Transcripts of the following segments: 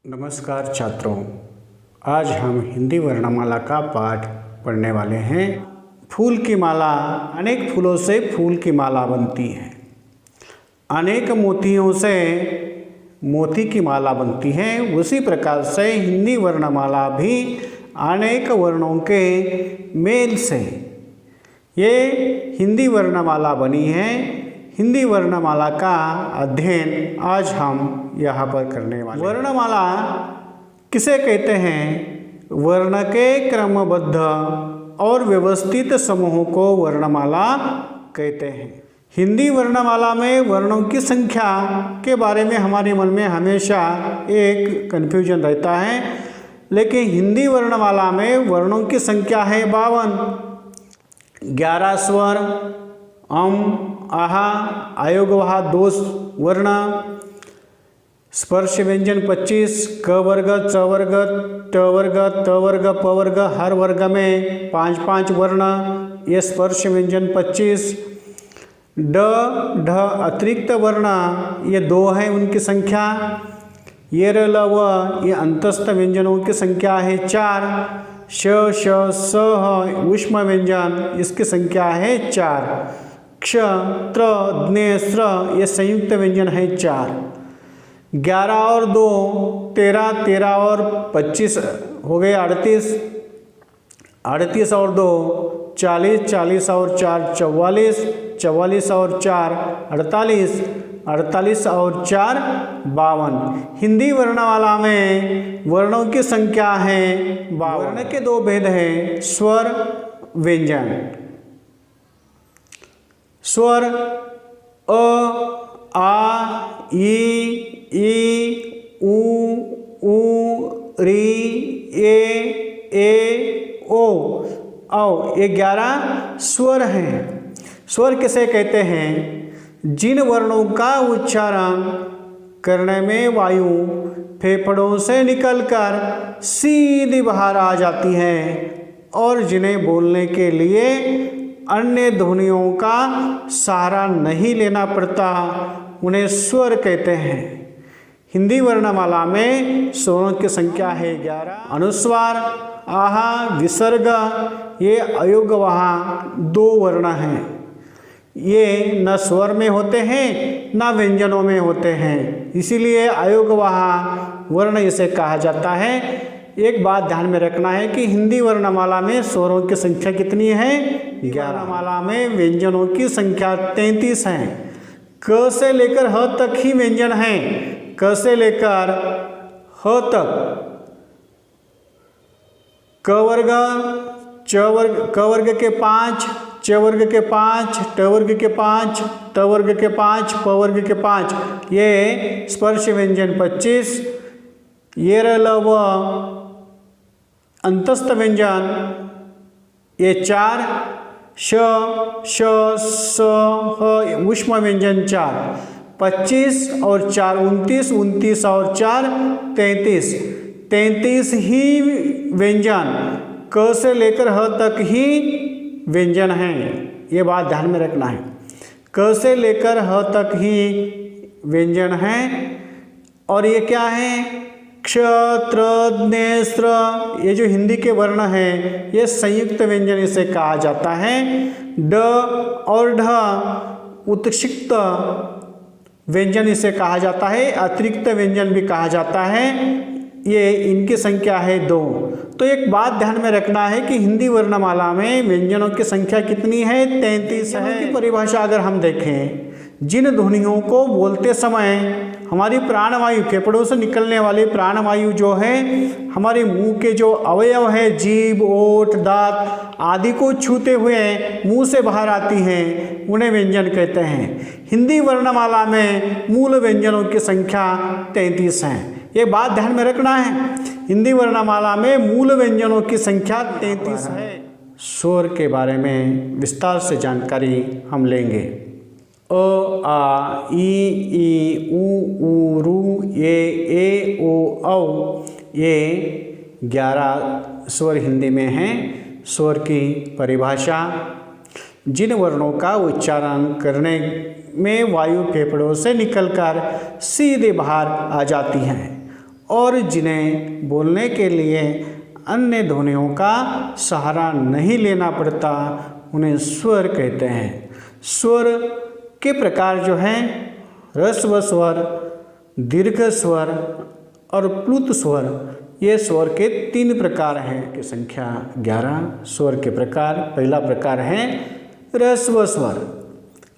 नमस्कार छात्रों, आज हम हिंदी वर्णमाला का पाठ पढ़ने वाले हैं। फूल की माला, अनेक फूलों से फूल की माला बनती है। अनेक मोतियों से मोती की माला बनती है। उसी प्रकार से हिंदी वर्णमाला भी अनेक वर्णों के मेल से ये हिंदी वर्णमाला बनी है। हिंदी वर्णमाला का अध्ययन आज हम यहाँ पर करने वाले हैं। वर्णमाला किसे कहते हैं? वर्ण के क्रमबद्ध और व्यवस्थित समूह को वर्णमाला कहते हैं। हिंदी वर्णमाला में वर्णों की संख्या के बारे में हमारे मन में हमेशा एक कन्फ्यूजन रहता है, लेकिन हिंदी वर्णमाला में वर्णों की संख्या है 52। 11 स्वर, आहा, आयोगवाह 2 वर्ण, स्पर्श व्यंजन 25, क वर्ग, च वर्ग, ट वर्ग, त वर्ग, प वर्ग, हर वर्ग में 5-5 वर्ण, ये स्पर्श व्यंजन 25। ढ अतिरिक्त वर्ण ये 2 है, उनकी संख्या। ये र ल व ये अंतस्थ व्यंजनों की संख्या है 4। श स ह ऊष्म व्यंजन, इसकी संख्या है 4। क्ष त्र ज्ञ स्र ये संयुक्त व्यंजन है 4। 11 और 2 13, 13 और 25 हो गए 38। 38 और 2 40, 40 और 4 44, 44 और 4 48, 48 और 4 52। हिंदी वर्णमाला में वर्णों की संख्या है 52। वर्ण के 2 भेद हैं, स्वर, व्यंजन। स्वर अ, आ, ई, उ, री, ए, ओ, औ, ये 11 स्वर हैं। स्वर किसे कहते हैं? जिन वर्णों का उच्चारण करने में वायु फेफड़ों से निकलकर सीधी बाहर आ जाती है और जिन्हें बोलने के लिए अन्य ध्वनियों का सहारा नहीं लेना पड़ता, उन्हें स्वर कहते हैं। हिंदी वर्णमाला में स्वरों की संख्या है 11। अनुस्वार, आहा, विसर्ग ये अयोगवाह 2 वर्ण हैं। ये न स्वर में होते हैं न व्यंजनों में होते हैं, इसीलिए अयोगवाह वर्ण इसे कहा जाता है। एक बात ध्यान में रखना है कि हिंदी वर्णमाला में स्वरों की संख्या कितनी है? 11। वर्णमाला में व्यंजनों की संख्या 33 है। क से लेकर ह तक ही व्यंजन हैं। क से लेकर ह तक क वर्ग, च वर्ग, क वर्ग के 5, च वर्ग के 5, ट वर्ग के 5, त वर्ग के 5, प वर्ग के 5, ये स्पर्श व्यंजन 25। ये र ल व अंतस्थ व्यंजन ये 4। श स ह ऊष्म व्यंजन 4। 25 और 4 29, 29 और 4 33। 33 ही व्यंजन क से लेकर ह तक ही व्यंजन हैं। ये बात ध्यान में रखना है, क से लेकर ह तक ही व्यंजन हैं। और ये क्या है? क्ष, त्र, ज्ञ, स्र ये जो हिंदी के वर्ण हैं, ये संयुक्त व्यंजन इसे कहा जाता है। ड और ढ उत्क्षिप्त व्यंजन इसे कहा जाता है, अतिरिक्त व्यंजन भी कहा जाता है। ये इनकी संख्या है 2। तो एक बात ध्यान में रखना है कि हिंदी वर्णमाला में व्यंजनों की संख्या कितनी है? 33 है। की परिभाषा अगर हम देखें, जिन ध्वनियों को बोलते समय हमारी प्राणवायु, फेफड़ों से निकलने वाली प्राणवायु जो है हमारे मुंह के जो अवयव है, जीभ, ओठ, दांत आदि को छूते हुए मुंह से बाहर आती हैं, उन्हें व्यंजन कहते हैं। हिंदी वर्णमाला में मूल व्यंजनों की संख्या 33 है। ये बात ध्यान में रखना है, हिंदी वर्णमाला में मूल व्यंजनों की संख्या 33 है। स्वर के बारे में विस्तार से जानकारी हम लेंगे। अ, आ, ई, उ, रू, ए, ओ, औ ये 11 स्वर हिंदी में हैं। स्वर की परिभाषा: जिन वर्णों का उच्चारण करने में वायु फेफड़ों से निकलकर सीधे बाहर आ जाती हैं और जिन्हें बोलने के लिए अन्य ध्वनियों का सहारा नहीं लेना पड़ता उन्हें स्वर कहते हैं। स्वर के प्रकार जो हैं ह्रस्व स्वर, दीर्घ स्वर और प्लुत स्वर, ये स्वर के 3 प्रकार हैं की संख्या 11 स्वर के प्रकार। पहला प्रकार है ह्रस्व स्वर।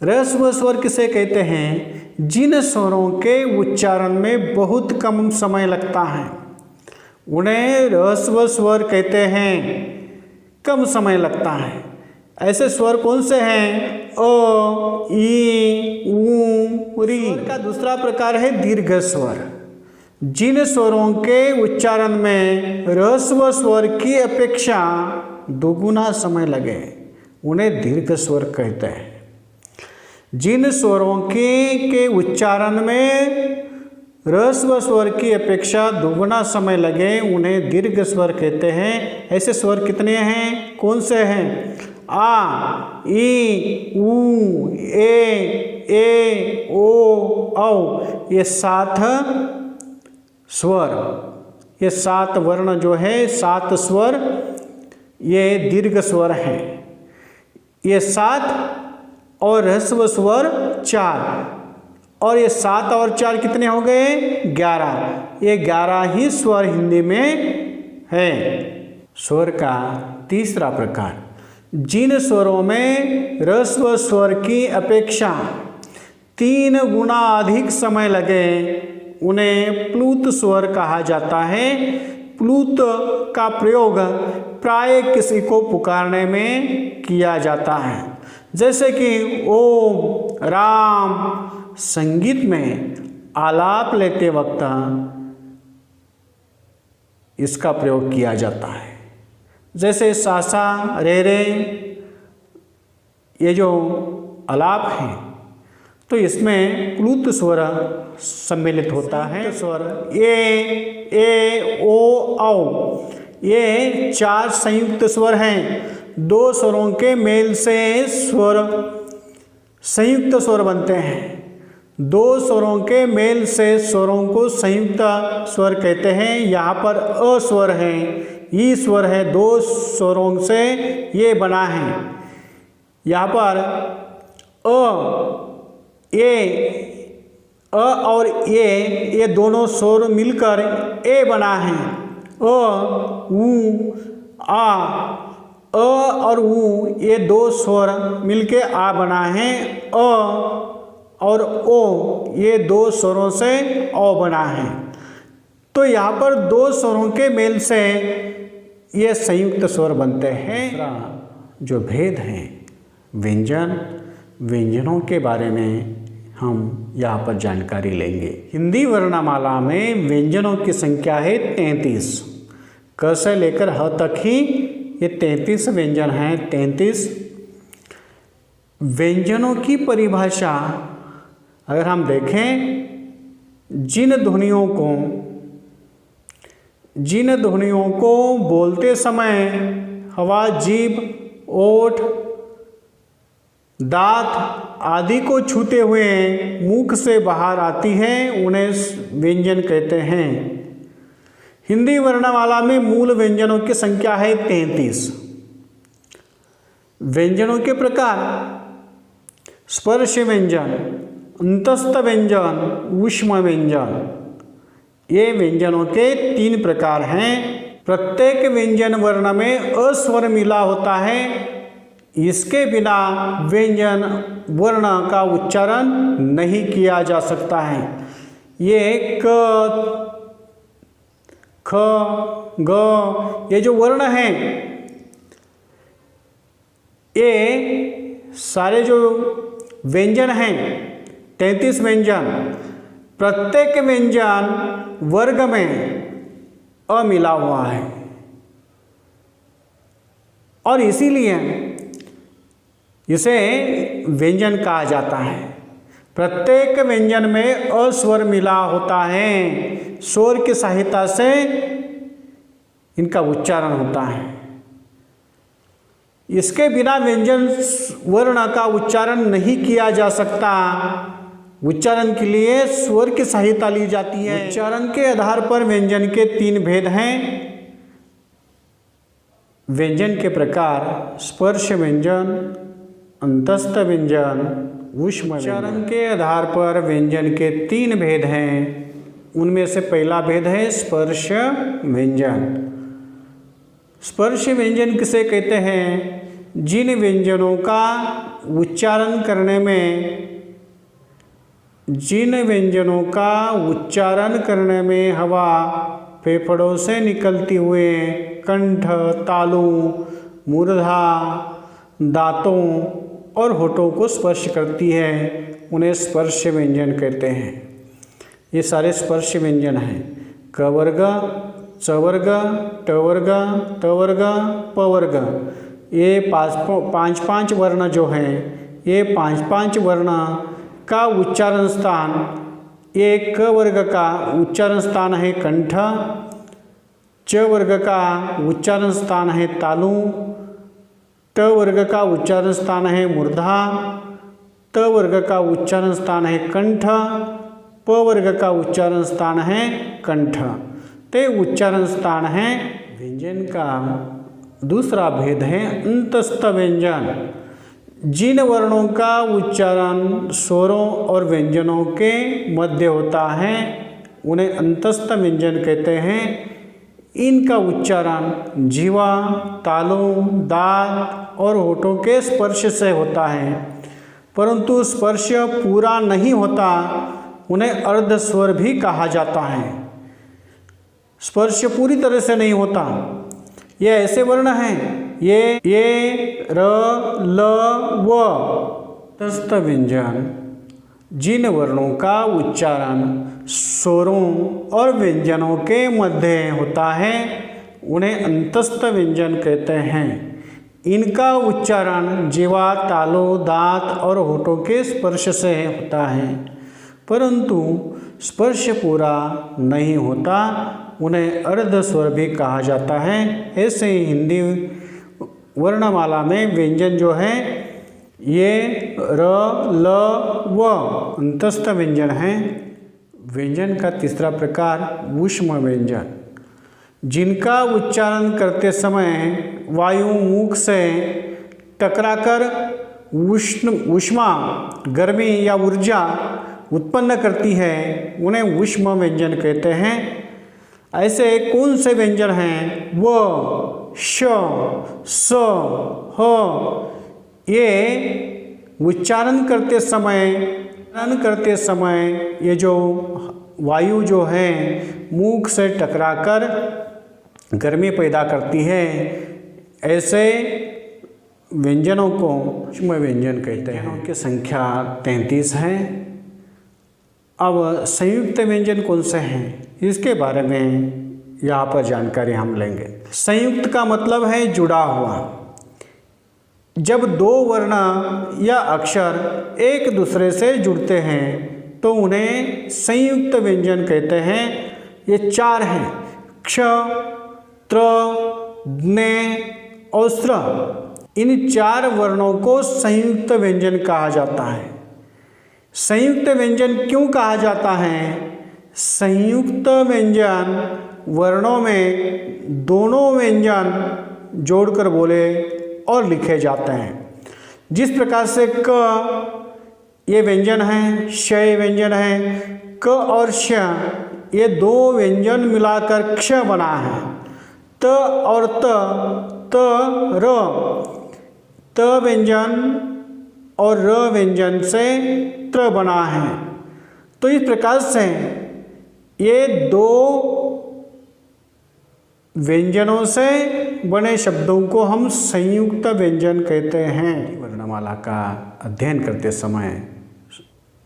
ह्रस्व स्वर किसे कहते हैं? जिन स्वरों के उच्चारण में बहुत कम समय लगता है उन्हें ह्रस्व स्वर कहते हैं। कम समय लगता है। ऐसे स्वर कौन से हैं? अ, ई, उ, री। का दूसरा प्रकार है दीर्घ स्वर। जिन स्वरों के उच्चारण में ह्रस्व स्वर की अपेक्षा दोगुना समय लगे उन्हें दीर्घ स्वर कहते हैं। जिन स्वरों के उच्चारण में ह्रस्व स्वर की अपेक्षा दोगुना समय लगे उन्हें दीर्घ स्वर कहते हैं। ऐसे स्वर कितने हैं? कौन से हैं? आ, ई, उ, ए, ओ, औ। ये 7 स्वर, ये 7 वर्ण जो है 7 स्वर, ये दीर्घ स्वर हैं। ये 7 और ह्रस्व स्वर 4, और ये 7 और 4 कितने हो गए? 11। ये 11 ही स्वर हिंदी में है। स्वर का तीसरा प्रकार, जिन स्वरों में ह्रस्व स्वर की अपेक्षा 3 गुना अधिक समय लगे उन्हें प्लुत स्वर कहा जाता है। प्लुत का प्रयोग प्राय किसी को पुकारने में किया जाता है, जैसे कि ओम, राम। संगीत में आलाप लेते वक्त इसका प्रयोग किया जाता है, जैसे सासा, रे रे, ये जो आलाप हैं तो इसमें प्लुत स्वर सम्मिलित होता है। स्वर ए, ओ, औ, ये 4 संयुक्त स्वर हैं। 2 स्वरों के मेल से स्वर संयुक्त स्वर बनते हैं। 2 स्वरों के मेल से स्वरों को संयुक्त स्वर कहते हैं। यहाँ पर अ स्वर है, ई स्वर है, 2 स्वरों से ये बना है। यहाँ पर अ और ये दोनों स्वर मिलकर ए बना है। अ, उ, आ, अ और उ, ये 2 स्वर मिलके आ बना है। अ और ओ, ये 2 स्वरों से औ बना है। तो यहाँ पर 2 स्वरों के मेल से ये संयुक्त स्वर बनते हैं। जो भेद हैं व्यंजनों के बारे में हम यहाँ पर जानकारी लेंगे। हिंदी वर्णमाला में व्यंजनों की संख्या है 33। क से लेकर ह तक ही ये 33 व्यंजन हैं। 33 व्यंजनों की परिभाषा अगर हम देखें, जिन ध्वनियों को बोलते समय हवा, जीभ, ओठ, दांत आदि को छूते हुए मुख से बाहर आती हैं उन्हें व्यंजन कहते हैं। हिंदी वर्णमाला में मूल व्यंजनों की संख्या है 33। व्यंजनों के प्रकार स्पर्श व्यंजन, अंतस्थ व्यंजन, ऊष्म व्यंजन। ये व्यंजनों के 3 प्रकार हैं। प्रत्येक व्यंजन वर्ण में अस्वर मिला होता है। इसके बिना व्यंजन वर्ण का उच्चारण नहीं किया जा सकता है। ये क, ख, ग, ये जो वर्ण हैं, ये सारे जो व्यंजन हैं 33 व्यंजन, प्रत्येक व्यंजन वर्ग में अ मिला हुआ है और इसीलिए इसे व्यंजन कहा जाता है। प्रत्येक व्यंजन में अ स्वर मिला होता है। स्वर की सहायता से इनका उच्चारण होता है। इसके बिना व्यंजन वर्ण का उच्चारण नहीं किया जा सकता। उच्चारण के लिए स्वर की सहायता ली जाती है। उच्चारण के आधार पर व्यंजन के 3 भेद हैं। व्यंजन के प्रकार स्पर्श व्यंजन, अंतस्थ व्यंजन, ऊष्म। उच्चारण के आधार पर व्यंजन के 3 भेद हैं। उनमें से पहला भेद है स्पर्श व्यंजन। स्पर्श व्यंजन किसे कहते हैं? जिन व्यंजनों का उच्चारण करने में हवा फेफड़ों से निकलती हुए कंठ, तालु, मूर्धा, दांतों और होठों को स्पर्श करती है, उन्हें स्पर्श व्यंजन कहते हैं। ये सारे स्पर्श व्यंजन हैं। क वर्ग, च वर्ग, ट वर्ग, त वर्ग, प वर्ग। ये पांच वर्ण जो हैं, ये पांच वर्ण का उच्चारण स्थान, ये क वर्ग का उच्चारण स्थान है कंठ, च वर्ग का उच्चारण स्थान है तालु, ट वर्ग का उच्चारण स्थान है मूर्धा, त वर्ग का उच्चारण स्थान है कंठ, प वर्ग का उच्चारण स्थान है कंठ। ते उच्चारण स्थान है। व्यंजन का दूसरा भेद है अंतस्थ व्यंजन। जिन वर्णों का उच्चारण स्वरों और व्यंजनों के मध्य होता है, उन्हें अंतस्थ व्यंजन कहते हैं। इनका उच्चारण जीवा, तालु, दांत और होठों के स्पर्श से होता है, परंतु स्पर्श पूरा नहीं होता, उन्हें अर्ध स्वर भी कहा जाता है। स्पर्श पूरी तरह से नहीं होता। ये ऐसे वर्ण हैं, ये र, ल, व। तस्थ व्यंजन जिन वर्णों का उच्चारण स्वरों और व्यंजनों के मध्य होता है, उन्हें अंतस्थ व्यंजन कहते हैं। इनका उच्चारण जीवा, तालु, दांत और होठों के स्पर्श से होता है, परंतु स्पर्श पूरा नहीं होता, उन्हें अर्ध स्वर भी कहा जाता है। ऐसे ही हिंदी वर्णमाला में व्यंजन जो है, ये र, ल, व अंतस्थ व्यंजन हैं। व्यंजन का तीसरा प्रकार ऊष्म व्यंजन। जिनका उच्चारण करते समय वायु मुख से टकराकर ऊष्मा, गर्मी या ऊर्जा उत्पन्न करती है, उन्हें ऊष्म व्यंजन कहते हैं। ऐसे कौन से व्यंजन हैं? व, श, स, ह। ये उच्चारण करते समय ये जो वायु जो है मुख से टकराकर गर्मी पैदा करती है, ऐसे व्यंजनों को ऊष्म व्यंजन कहते हैं। उनकी संख्या 33 है। अब संयुक्त व्यंजन कौन से हैं, इसके बारे में यहाँ पर जानकारी हम लेंगे। संयुक्त का मतलब है जुड़ा हुआ। जब दो वर्ण या अक्षर एक दूसरे से जुड़ते हैं तो उन्हें संयुक्त व्यंजन कहते हैं। ये 4 हैं, क्ष, त्र, ज्ञ और स्र। इन 4 वर्णों को संयुक्त व्यंजन कहा जाता है। संयुक्त व्यंजन क्यों कहा जाता है? संयुक्त व्यंजन वर्णों में दोनों व्यंजन जोड़कर बोले और लिखे जाते हैं। जिस प्रकार से क ये व्यंजन है, श ये व्यंजन है, क और श ये 2 व्यंजन मिलाकर क्ष बना है। त और त र, त व्यंजन और र व्यंजन से त्र बना है। तो इस प्रकार से ये 2 व्यंजनों से बने शब्दों को हम संयुक्त व्यंजन कहते हैं। वर्णमाला का अध्ययन करते समय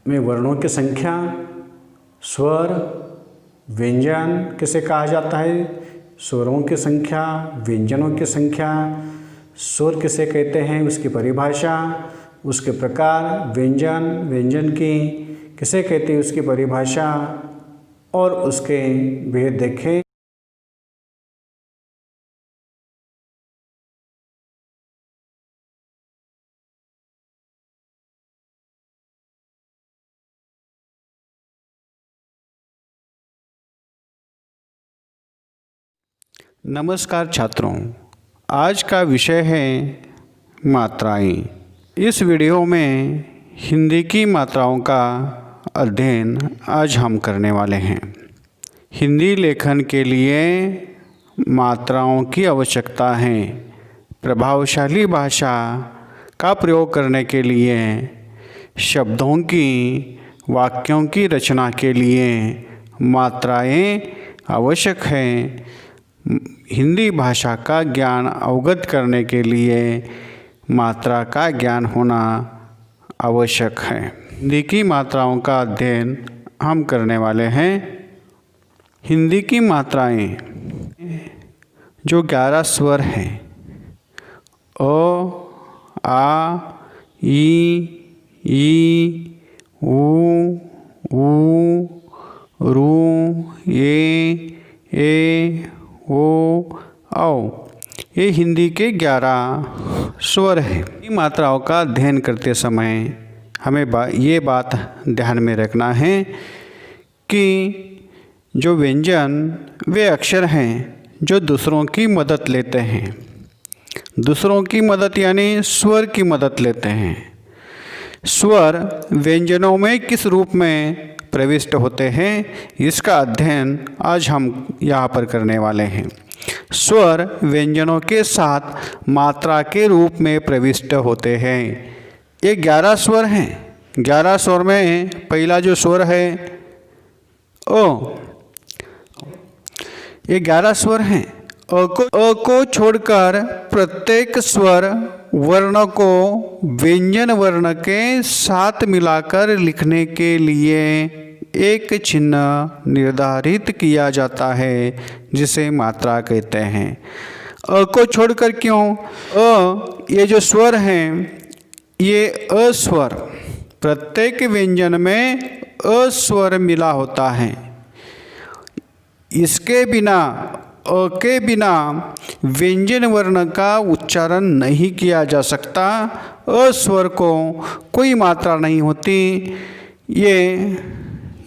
में वर्णों की संख्या, स्वर, व्यंजन किसे कहा जाता है, स्वरों की संख्या, व्यंजनों की संख्या, स्वर किसे कहते हैं, उसकी परिभाषा, उसके प्रकार, व्यंजन की किसे कहते हैं, उसकी परिभाषा और उसके भेद देखें। नमस्कार छात्रों, आज का विषय है मात्राएं। इस वीडियो में हिंदी की मात्राओं का अध्ययन आज हम करने वाले हैं। हिंदी लेखन के लिए मात्राओं की आवश्यकता है। प्रभावशाली भाषा का प्रयोग करने के लिए शब्दों की, वाक्यों की रचना के लिए मात्राएं आवश्यक हैं। हिंदी भाषा का ज्ञान अवगत करने के लिए मात्रा का ज्ञान होना आवश्यक है। हिंदी की मात्राओं का अध्ययन हम करने वाले हैं। हिंदी की मात्राएं जो 11 स्वर हैं, अ, आ, ई, ऊ, रू, ए, ओ, औ, ये हिंदी के 11 स्वर हैं। इन मात्राओं का अध्ययन करते समय हमें ये बात ध्यान में रखना है कि जो व्यंजन वे अक्षर हैं जो दूसरों की मदद लेते हैं। दूसरों की मदद यानी स्वर की मदद लेते हैं। स्वर व्यंजनों में किस रूप में प्रविष्ट होते हैं, इसका अध्ययन आज हम यहाँ पर करने वाले हैं। स्वर व्यंजनों के साथ मात्रा के रूप में प्रविष्ट होते हैं। ये 11 स्वर हैं। 11 स्वर में पहला जो स्वर है ओ, ये 11 स्वर हैं। अ को छोड़कर प्रत्येक स्वर वर्ण को व्यंजन वर्ण के साथ मिलाकर लिखने के लिए एक चिन्ह निर्धारित किया जाता है, जिसे मात्रा कहते हैं। अ को छोड़कर क्यों? ये जो स्वर हैं ये अस्वर, प्रत्येक व्यंजन में अस्वर मिला होता है। इसके बिना, अ के बिना व्यंजन वर्ण का उच्चारण नहीं किया जा सकता। अस्वर को कोई मात्रा नहीं होती। ये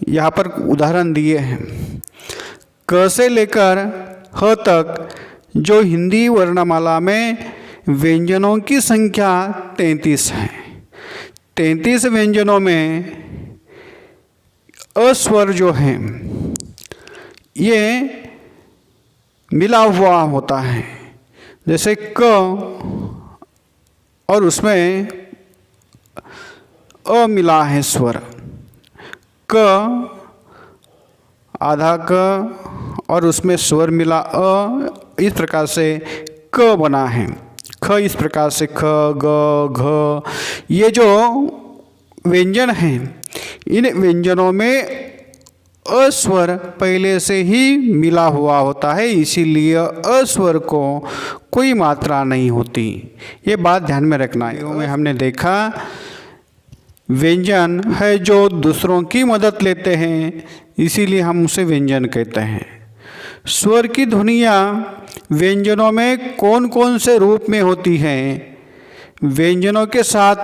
यहाँ पर उदाहरण दिए हैं। क से लेकर ह तक जो हिंदी वर्णमाला में व्यंजनों की संख्या 33 है। 33 व्यंजनों में अस्वर जो हैं ये मिला हुआ होता है। जैसे क और उसमें अ मिला है स्वर। क, आधा क और उसमें स्वर मिला अ, इस प्रकार से क बना है। ख इस प्रकार से ख, ग, घ, ये जो व्यंजन हैं इन व्यंजनों में अस्वर पहले से ही मिला हुआ होता है, इसीलिए अस्वर को कोई मात्रा नहीं होती। ये बात ध्यान में रखना है। में हमने देखा व्यंजन है जो दूसरों की मदद लेते हैं, इसीलिए हम उसे व्यंजन कहते हैं। स्वर की ध्वनियाँ व्यंजनों में कौन कौन से रूप में होती हैं, व्यंजनों के साथ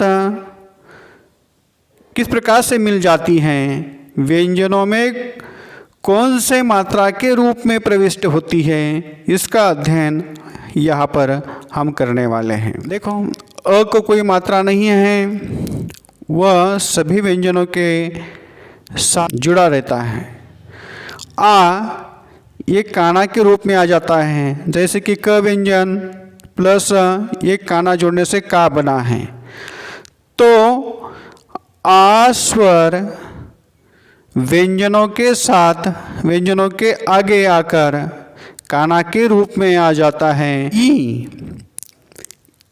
किस प्रकार से मिल जाती हैं, व्यंजनों में कौन से मात्रा के रूप में प्रविष्ट होती है, इसका अध्ययन यहाँ पर हम करने वाले हैं। देखो, अ को कोई मात्रा नहीं है, वह सभी व्यंजनों के साथ जुड़ा रहता है। आ ये काना के रूप में आ जाता है, जैसे कि क व्यंजन प्लस ये काना जोड़ने से का बना है। तो आ स्वर व्यंजनों के साथ, व्यंजनों के आगे आकर काना के रूप में आ जाता है। ई,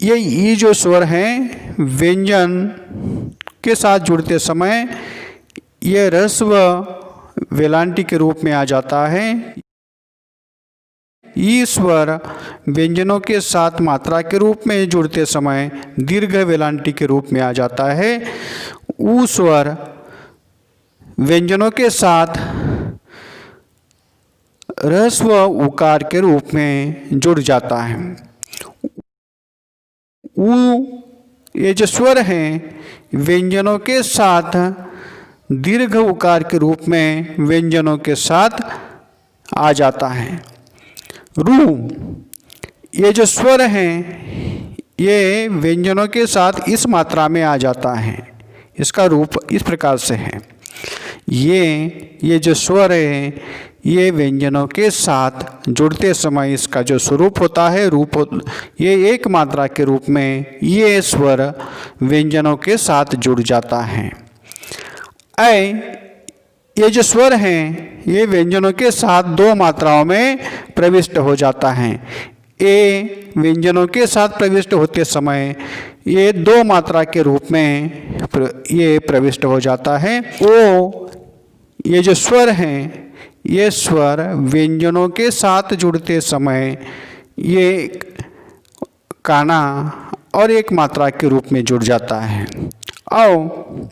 ये ई जो स्वर हैं व्यंजन के साथ जुड़ते समय ये ह्रस्व वेलांटी के रूप में आ जाता है। ई स्वर व्यंजनों के साथ मात्रा के रूप में जुड़ते समय दीर्घ वेलांटी के रूप में आ जाता है। ऊ स्वर व्यंजनों के साथ ह्रस्व उकार के रूप में जुड़ जाता है। ऊ ये जो स्वर हैं व्यंजनों के साथ दीर्घ उकार के रूप में व्यंजनों के साथ आ जाता है। रू, ये जो स्वर हैं ये व्यंजनों के साथ इस मात्रा में आ जाता है। इसका रूप इस प्रकार से है। ये जो स्वर है ये व्यंजनों के साथ जुड़ते समय इसका जो स्वरूप होता है, ये एक मात्रा के रूप में ये स्वर व्यंजनों के साथ जुड़ जाता है। ये जो स्वर हैं ये व्यंजनों के साथ दो मात्राओं में प्रविष्ट हो जाता है। ए व्यंजनों के साथ प्रविष्ट होते समय ये दो मात्रा के रूप में ये प्रविष्ट हो जाता है। ओ, ये जो स्वर हैं ये स्वर व्यंजनों के साथ जुड़ते समय ये काना और एक मात्रा के रूप में जुड़ जाता है। और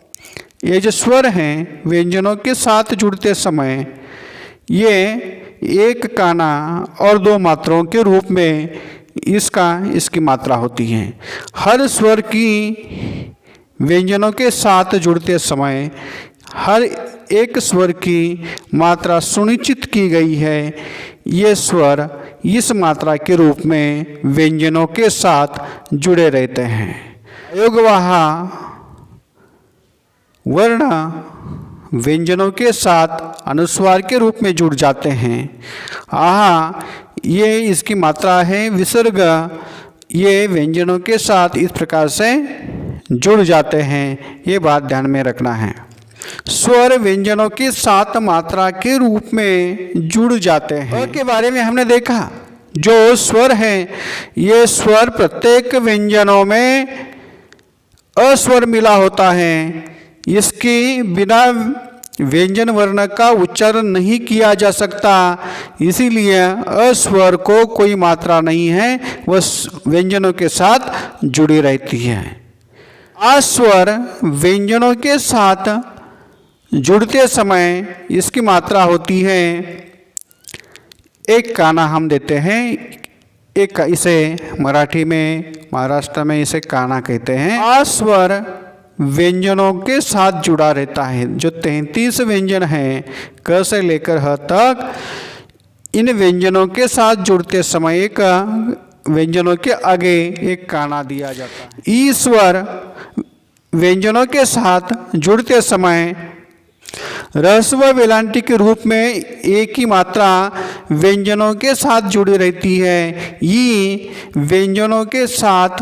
ये जो स्वर हैं व्यंजनों के साथ जुड़ते समय ये एक काना और दो मात्राओं के रूप में इसकी मात्रा होती है। हर स्वर की व्यंजनों के साथ जुड़ते समय हर एक स्वर की मात्रा सुनिश्चित की गई है। ये स्वर इस मात्रा के रूप में व्यंजनों के साथ जुड़े रहते हैं। अयोगवाह वर्ण व्यंजनों के साथ अनुस्वार के रूप में जुड़ जाते हैं। ये इसकी मात्रा है। विसर्ग ये व्यंजनों के साथ इस प्रकार से जुड़ जाते हैं। ये बात ध्यान में रखना है। स्वर व्यंजनों के साथ मात्रा के रूप में जुड़ जाते हैं के बारे में हमने देखा। जो स्वर हैं ये स्वर प्रत्येक व्यंजनों में अस्वर मिला होता है। इसकी बिना व्यंजन वर्ण का उच्चारण नहीं किया जा सकता, इसीलिए अस्वर को कोई मात्रा नहीं है, वह व्यंजनों के साथ जुड़ी रहती है। अस्वर व्यंजनों के साथ जुड़ते समय इसकी मात्रा होती है एक काना हम देते हैं। एक इसे मराठी में महाराष्ट्र में इसे काना कहते हैं। अस्वर व्यंजनों के साथ जुड़ा रहता है। जो 33 व्यंजन हैं क से लेकर ह तक, इन व्यंजनों के साथ जुड़ते समय एक व्यंजनों के आगे एक काना दिया जाता है। ई स्वर व्यंजनों के साथ जुड़ते समय ह्रस्व वेलांटी के रूप में एक ही मात्रा व्यंजनों के साथ जुड़ी रहती है। ये व्यंजनों के साथ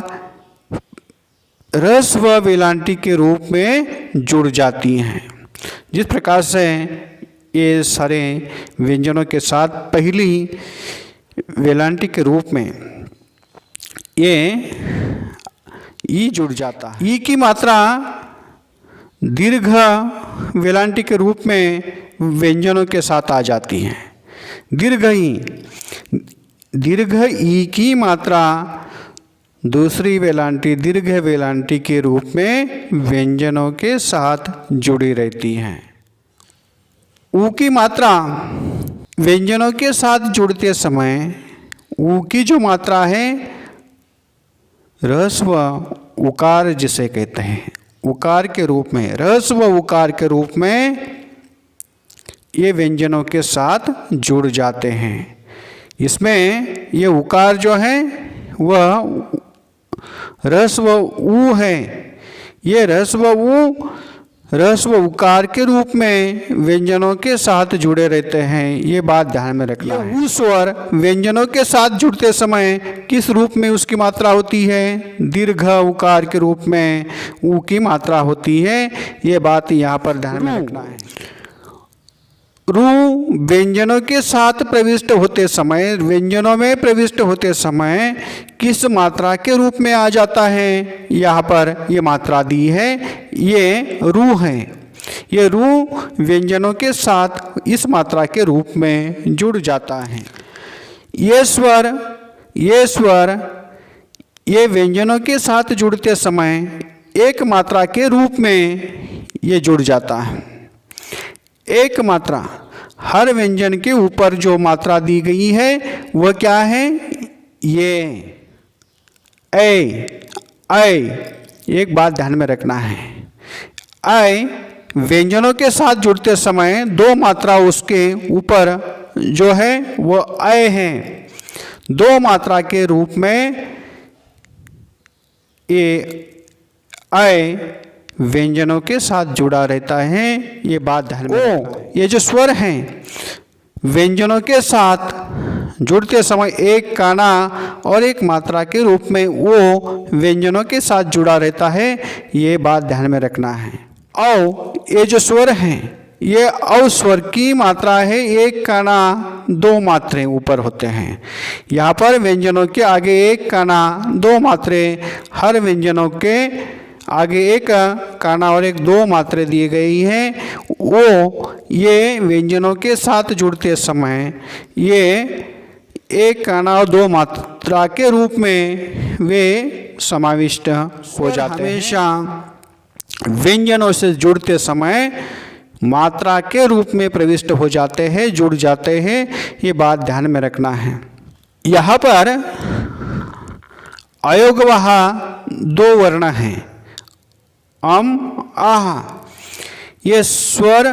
ह्रस्व वेलांटी के रूप में जुड़ जाती हैं। जिस प्रकार से ये सारे व्यंजनों के साथ पहली वेलांटी के रूप में ये ई जुड़ जाता है। ई की मात्रा दीर्घ वेलांटी के रूप में व्यंजनों के साथ आ जाती है। दीर्घ ई की मात्रा दूसरी वेलांटी दीर्घ वेलांटी के रूप में व्यंजनों के साथ जुड़ी रहती है। ऊ की मात्रा व्यंजनों के साथ जुड़ते समय ऊ की जो मात्रा है ह्रस्व उकार जिसे कहते हैं, उकार के रूप में, ह्रस्व उकार के रूप में ये व्यंजनों के साथ जुड़ जाते हैं। इसमें ये उकार जो है वह ह्रस्व ऊ है। ये ह्रस्व ऊ ह्रस्व उकार के रूप में व्यंजनों के साथ जुड़े रहते हैं। ये बात ध्यान में रखना है। ऊ स्वर व्यंजनों के साथ जुड़ते समय किस रूप में उसकी मात्रा होती है? दीर्घ उकार के रूप में ऊ की मात्रा होती है। ये बात यहाँ पर ध्यान में रखना है। रू व्यंजनों के साथ प्रविष्ट होते समय, व्यंजनों में प्रविष्ट होते समय किस मात्रा के रूप में आ जाता है? यहाँ पर ये मात्रा दी है, ये रू है। ये रू व्यंजनों के साथ इस मात्रा के रूप में जुड़ जाता है। ये स्वर ये व्यंजनों के साथ जुड़ते समय एक मात्रा के रूप में ये जुड़ जाता है। एक मात्रा, हर व्यंजन के ऊपर जो मात्रा दी गई है वह क्या है? ये ऐ। एक बात ध्यान में रखना है, ऐ व्यंजनों के साथ जुड़ते समय दो मात्रा उसके ऊपर जो है वो ऐ है। दो मात्रा के रूप में ये अय व्यंजनों के साथ जुड़ा रहता है। ये बात ध्यान में रखना है। ये जो स्वर हैं व्यंजनों के साथ जुड़ते समय एक काना और एक मात्रा के रूप में वो व्यंजनों के साथ जुड़ा रहता है। ये बात ध्यान में रखना है। औ ये जो स्वर हैं ये औ स्वर की मात्रा है। एक काना दो मात्रें ऊपर होते हैं। यहाँ पर व्यंजनों के आगे एक काना दो मात्रें, हर व्यंजनों के आगे एक काना और एक दो मात्रें दी गई हैं। वो ये व्यंजनों के साथ जुड़ते समय ये एक काना और दो मात्रा के रूप में वे समाविष्ट हो जाते हैं। हमेशा व्यंजनों से जुड़ते समय मात्रा के रूप में प्रविष्ट हो जाते हैं, जुड़ जाते हैं। ये बात ध्यान में रखना है। यहाँ पर अयोगवः दो वर्ण हैं, अम आह। ये स्वर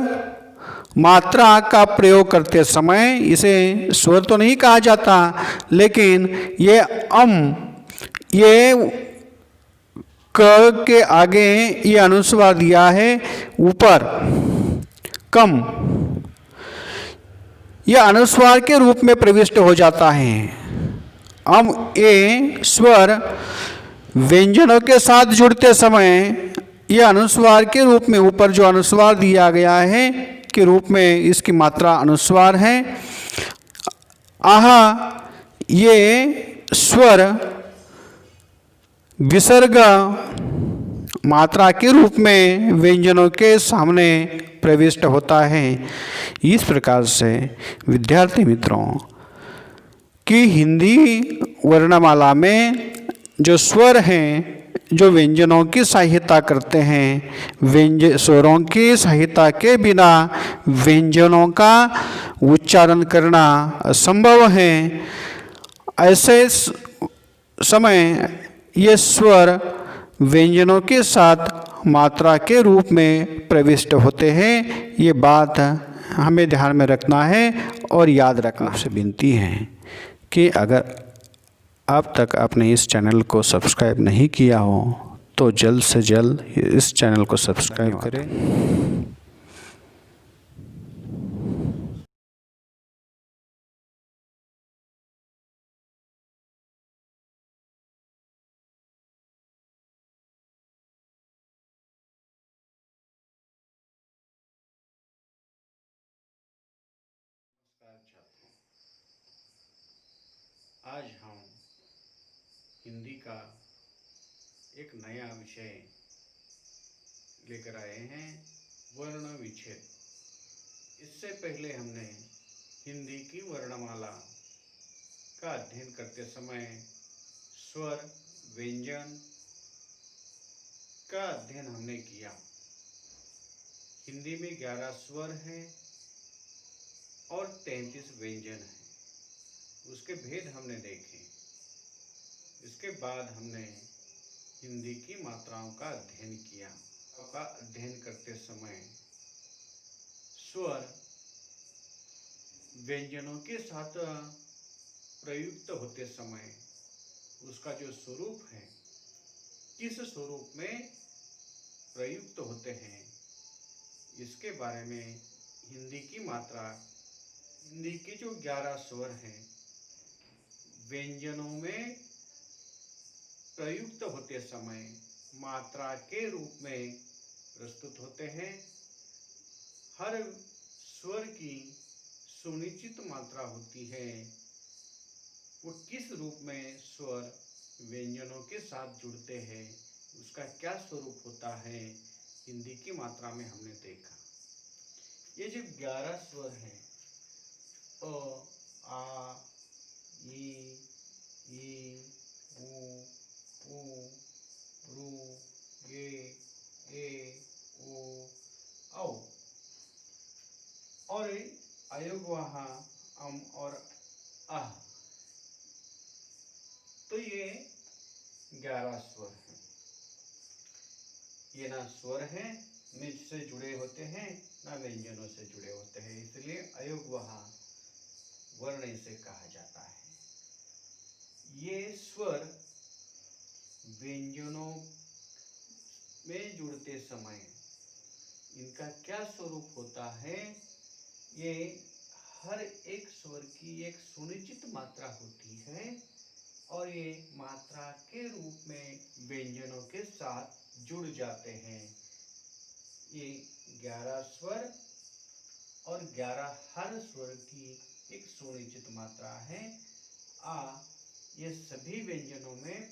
मात्रा का प्रयोग करते समय इसे स्वर तो नहीं कहा जाता, लेकिन ये अम, ये क के आगे ये अनुस्वार दिया है ऊपर कम, यह अनुस्वार के रूप में प्रविष्ट हो जाता है। अम ए स्वर व्यंजनों के साथ जुड़ते समय यह अनुस्वार के रूप में ऊपर जो अनुस्वार दिया गया है के रूप में इसकी मात्रा अनुस्वार है। आह ये स्वर विसर्ग मात्रा के रूप में व्यंजनों के सामने प्रविष्ट होता है। इस प्रकार से विद्यार्थी मित्रों कि हिंदी वर्णमाला में जो स्वर हैं जो व्यंजनों की सहायता करते हैं, स्वरों की सहायता के बिना व्यंजनों का उच्चारण करना असंभव है। ऐसे समय ये स्वर व्यंजनों के साथ मात्रा के रूप में प्रविष्ट होते हैं। ये बात हमें ध्यान में रखना है और याद रखना। आपसे विनती है कि अगर अब तक आपने इस चैनल को सब्सक्राइब नहीं किया हो तो जल्द से जल्द इस चैनल को सब्सक्राइब करें। छात्रों, आज हम हिंदी का एक नया विषय लेकर आए हैं, वर्ण विच्छेद। इससे पहले हमने हिंदी की वर्णमाला का अध्ययन करते समय स्वर व्यंजन का अध्ययन हमने किया। हिंदी में 11 स्वर हैं और 33 व्यंजन हैं। उसके भेद हमने देखे। इसके बाद हमने हिंदी की मात्राओं का अध्ययन किया। का अध्ययन करते समय स्वर व्यंजनों के साथ प्रयुक्त होते समय उसका जो स्वरूप है, किस स्वरूप में प्रयुक्त होते हैं, इसके बारे में हिंदी की मात्रा, हिंदी के जो 11 स्वर हैं व्यंजनों में प्रयुक्त होते समय मात्रा के रूप में प्रस्तुत होते हैं। हर स्वर की सुनिश्चित मात्रा होती है। वो किस रूप में स्वर व्यंजनों के साथ जुड़ते हैं, उसका क्या स्वरूप होता है, हिंदी की मात्रा में हमने देखा। ये जो 11 स्वर हैं, अ, आ, ई, उ, रू, ए, ओ, औ और अयोगवः अम और आह। तो ये 11 स्वर हैं। ये ना स्वर हैं निज से जुड़े होते हैं, ना व्यंजनों से जुड़े होते हैं, इसलिए अयोगवः वर्ण इसे कहा जाता है। स्वर व्यंजनों में जुड़ते समय इनका क्या स्वरूप होता है, ये हर एक स्वर की एक सुनिश्चित मात्रा होती है और ये मात्रा के रूप में व्यंजनों के साथ जुड़ जाते हैं। ये 11 स्वर और 11 हर स्वर की एक सुनिश्चित मात्रा है। ये सभी व्यंजनों में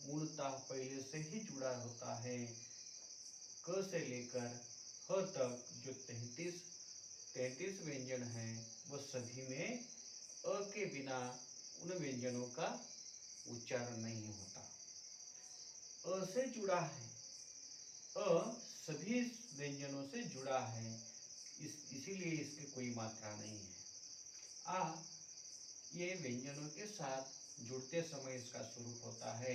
मूलतः पहले से ही जुड़ा होता है। क से लेकर ह तक जो 33 व्यंजन हैं वो सभी में अ के बिना उन व्यंजनों का उच्चारण नहीं होता। अ से जुड़ा है, अ सभी व्यंजनों से जुड़ा है, इसीलिए इसकी कोई मात्रा नहीं है। ये व्यंजनों के साथ जुड़ते समय इसका स्वरूप होता है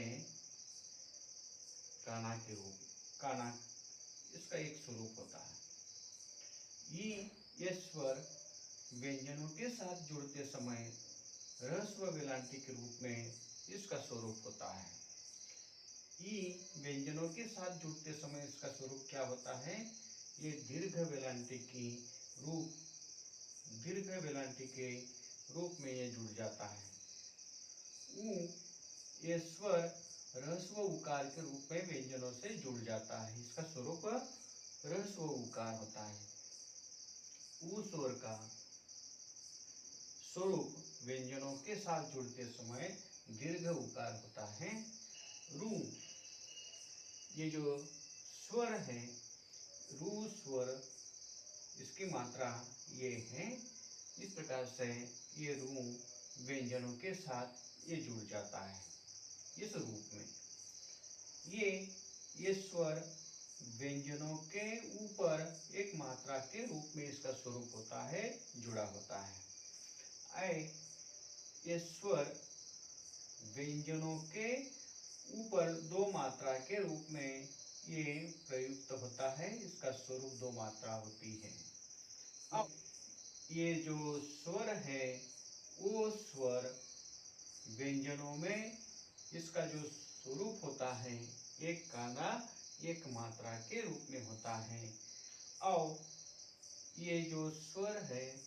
काना के रूप। काना इसका एक स्वरूप होता है। ये स्वर व्यंजनों के साथ जुड़ते समय ह्रस्व वेलांटी के रूप में इसका स्वरूप होता है। व्यंजनों के साथ जुड़ते समय इसका स्वरूप क्या होता है, ये दीर्घ वेलांटी के रूप में ये जुड़ जाता है। ये स्वर ह्रस्व उकार के रूप में व्यंजनों से जुड़ जाता है, इसका स्वरूप ह्रस्व उकार होता है। ऊ स्वर का स्वरूप व्यंजनों के साथ जुड़ते समय दीर्घ उकार होता है। रू, ये जो स्वर है रू स्वर, इसकी मात्रा ये है। इस प्रकार से ये रू व्यंजनों के साथ ये जुड़ जाता है इस रूप में। ये स्वर व्यंजनों के ऊपर एक मात्रा के रूप में इसका स्वरूप होता है, जुड़ा होता है। ये स्वर व्यंजनों के ऊपर 2 मात्रा के रूप में ये प्रयुक्त होता है, इसका स्वरूप 2 मात्रा होती है। अब ये जो स्वर है वो स्वर व्यंजनों में इसका जो स्वरूप होता है एक काना एक मात्रा के रूप में होता है। और ये जो स्वर है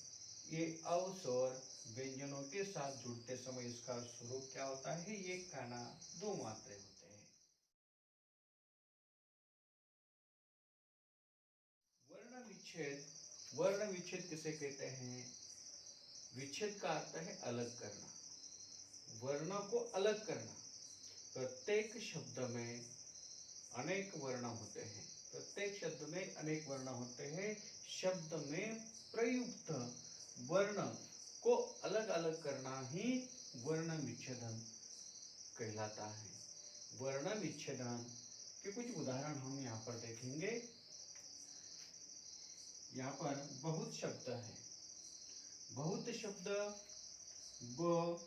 ये अव स्वर व्यंजनों के साथ जुड़ते समय इसका स्वरूप क्या होता है, ये काना 2 मात्रे होते हैं। वर्ण विच्छेद किसे कहते हैं? विच्छेद का अर्थ है अलग करना, वर्णों को अलग करना। प्रत्येक शब्द में अनेक वर्ण होते हैं, प्रत्येक शब्द में अनेक वर्ण होते हैं। शब्द में प्रयुक्त वर्ण को अलग अलग करना ही वर्ण विच्छेदन कहलाता है। वर्ण विच्छेदन के कुछ उदाहरण हम यहाँ पर देखेंगे। यहाँ पर बहुत शब्द है, बहुत शब्द ब,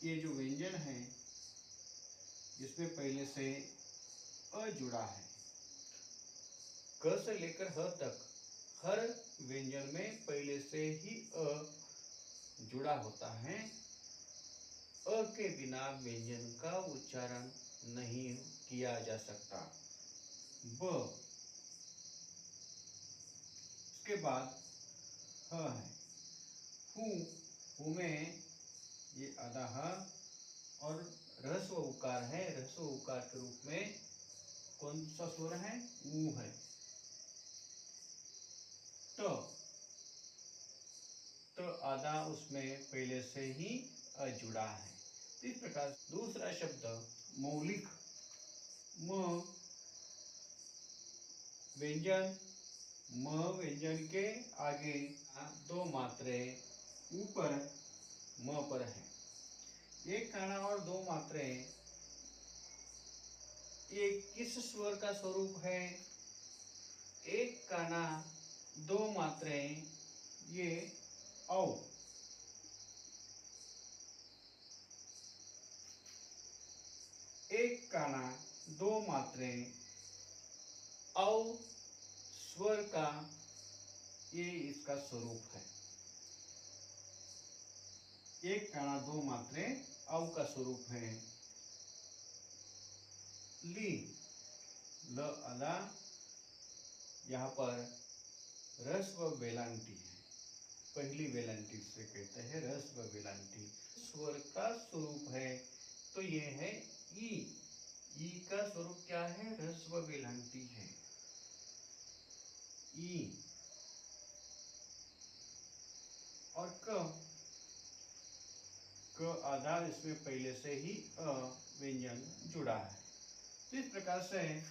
ये जो व्यंजन है जिसमें पहले से अ जुड़ा है, क से लेकर ह तक हर व्यंजन में पहले से ही अ जुड़ा होता है। अ के बिना व्यंजन का उच्चारण नहीं किया जा सकता। ब, उसके बाद ह है। हु में ये आधा ह और ह्रस्व उकार है, ह्रस्व उकार के रूप में कौन सा स्वर है, ऊ है। तो आधा उसमें पहले से ही अ जुड़ा है। इस प्रकार दूसरा शब्द मौलिक, म व्यंजन के आगे 2 मात्रे ऊपर म पर है। एक काना और 2 मात्रे, ये किस स्वर का स्वरूप है? एक काना 2 मात्रे, ये औ। एक काना 2 मात्रे औ स्वर का ये इसका स्वरूप है। एक काना 2 मात्रे औ का स्वरूप है ली। ल अला, यहाँ पर ह्रस्व वेलांटी है, पहली वेलांटी से कहते हैं ह्रस्व वेलांटी। स्वर का स्वरूप है तो ये है ई। ई का स्वरूप क्या है? ह्रस्व वेलांटी है, ई। और क आधा, इसमें पहले से ही अ व्यंजन जुड़ा है। तो इस प्रकार से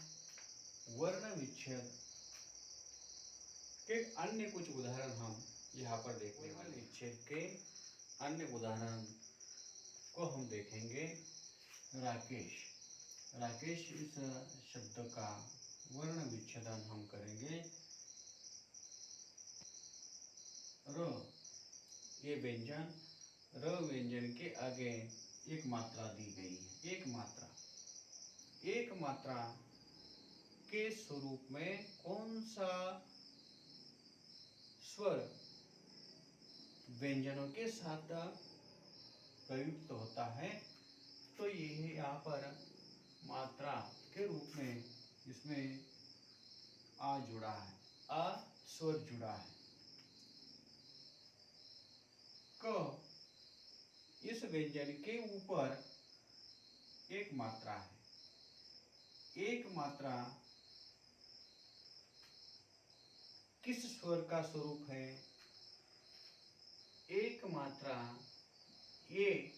वर्ण विच्छेद के अन्य कुछ उदाहरण हम यहाँ पर देखने वाले। विच्छेद के अन्य उदाहरण को हम देखेंगे। राकेश, राकेश इस शब्द का वर्ण विच्छेदन हम करेंगे। र, ये व्यंजन, र व्यंजन के आगे एक मात्रा दी गई है। एक मात्रा, एक मात्रा के स्वरूप में कौन सा स्वर व्यंजनों के साथ प्रयुक्त होता है? तो ये यहाँ पर मात्रा के रूप में इसमें आ जुड़ा है, आ स्वर जुड़ा है। क, इस व्यंजन के ऊपर एक मात्रा है। एक मात्रा किस स्वर का स्वरूप है? एक मात्रा ये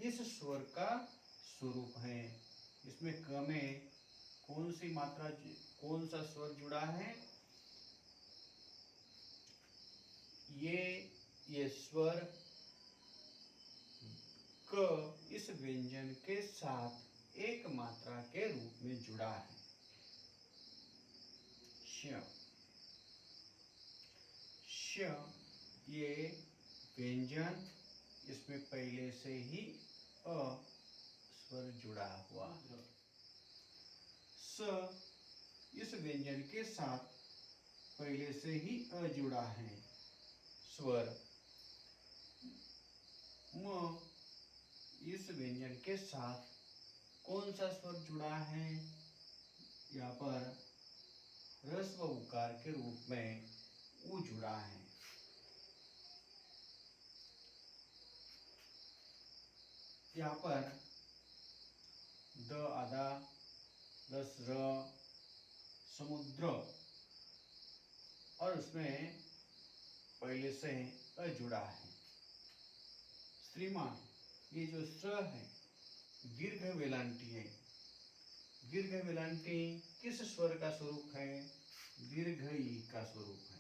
इस स्वर का स्वरूप है। इसमें क में कौन सी मात्रा, कौन सा स्वर जुड़ा है? ये स्वर क इस व्यंजन के साथ एक मात्रा के रूप में जुड़ा है। श, श, ये व्यंजन, इसमें पहले से ही अ स्वर जुड़ा हुआ है। स, इस व्यंजन के साथ पहले से ही अ जुड़ा है स्वर। म, इस व्यंजन के साथ कौन सा स्वर जुड़ा है? यहाँ पर ह्रस्व उकार के रूप में उ जुड़ा है। यहाँ पर द आधा प्लस र, समुद्र, और उसमें पहले से अ जुड़ा है। श्रीमान, ये जो स है दीर्घ वेलांटी है। दीर्घ वेलांटी किस स्वर का स्वरूप है? दीर्घ ई का स्वरूप है।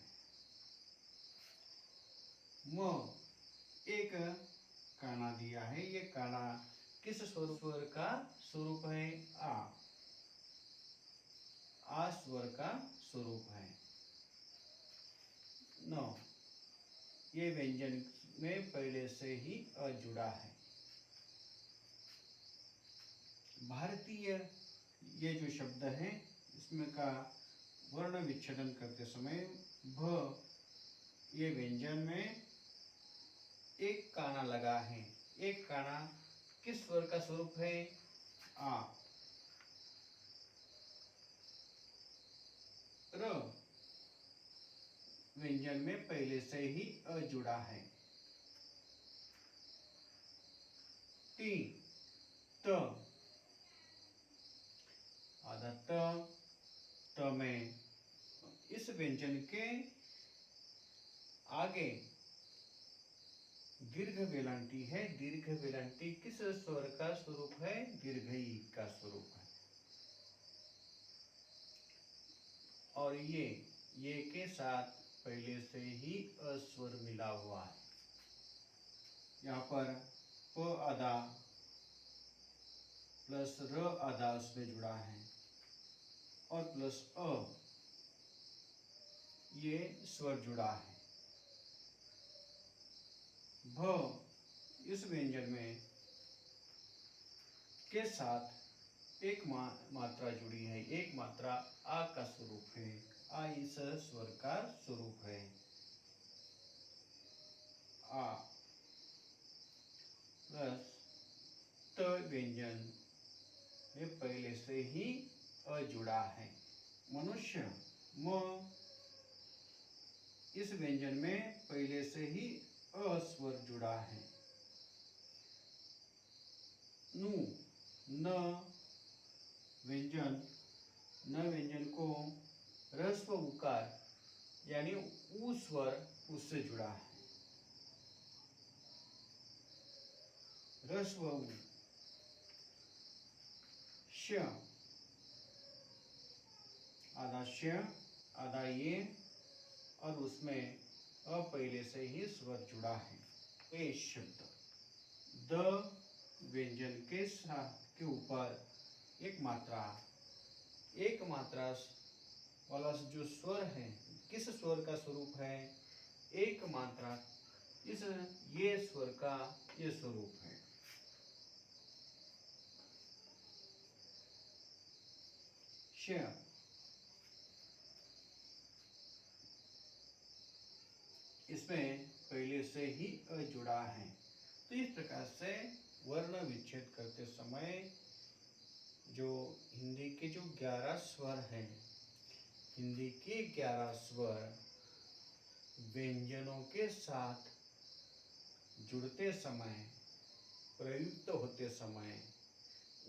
म, एक काना दिया है। ये काना किस स्वर का स्वरूप है? आ स्वर का स्वरूप है। न, ये व्यंजन में पहले से ही अ जुड़ा है। भारतीय, ये जो शब्द है इसमें का वर्ण विच्छेदन करते समय भ, ये व्यंजन में एक काना लगा है। एक काना किस स्वर का स्वरूप है? आ। र, व्यंजन में पहले से ही अ जुड़ा है। टी, त, आधा त में इस व्यंजन के आगे दीर्घ वेलांटी है। दीर्घ वेलांटी किस स्वर का स्वरूप है? दीर्घ ई का स्वरूप है। और ये के साथ पहले से ही अ स्वर मिला हुआ है। यहाँ पर प आधा प्लस र आधा उसमें जुड़ा है, और प्लस अ, ये स्वर जुड़ा है। भ, इस व्यंजन में के साथ एक मात्रा जुड़ी है। एक मात्रा आ का स्वरूप है। आ इस स्वर का स्वरूप है। आ प्लस त व्यंजन में पहले से ही अ जुड़ा है। मनुष्य म, इस व्यंजन में पहले से ही अ स्वर जुड़ा है। नु, न व्यंजन को ह्रस्व उकार यानी उ स्वर उससे जुड़ा है। ह्रस्व उ, श, आधा श आधा ये और उसमें अ पहले से ही स्वर जुड़ा है। ए शब्द द व्यंजन के ऊपर एक मात्रा वाला जो स्वर है, किस स्वर का स्वरूप है? एक मात्रा, इस ये स्वर का ये स्वरूप है। श, इसमें पहले से ही अ जुड़ा है। तो इस प्रकार से वर्ण विच्छेद करते समय जो हिंदी के जो 11 स्वर हैं, हिंदी के 11 स्वर व्यंजनों के साथ जुड़ते समय, प्रयुक्त होते समय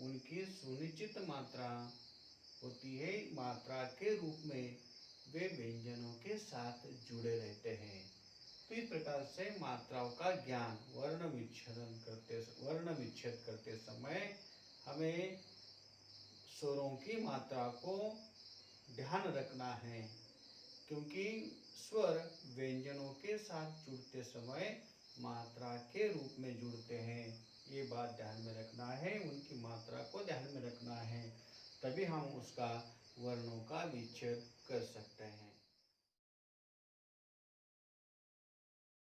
उनकी सुनिश्चित मात्रा होती है। मात्रा के रूप में वे व्यंजनों के साथ जुड़े रहते हैं। तो इस प्रकार से मात्राओं का ज्ञान वर्ण विच्छेद करते समय हमें स्वरों की मात्रा को ध्यान रखना है, क्योंकि स्वर व्यंजनों के साथ जुड़ते समय मात्रा के रूप में जुड़ते हैं। ये बात ध्यान में रखना है, उनकी मात्रा को ध्यान में रखना है, तभी हम उसका वर्णों का विच्छेद कर सकते हैं।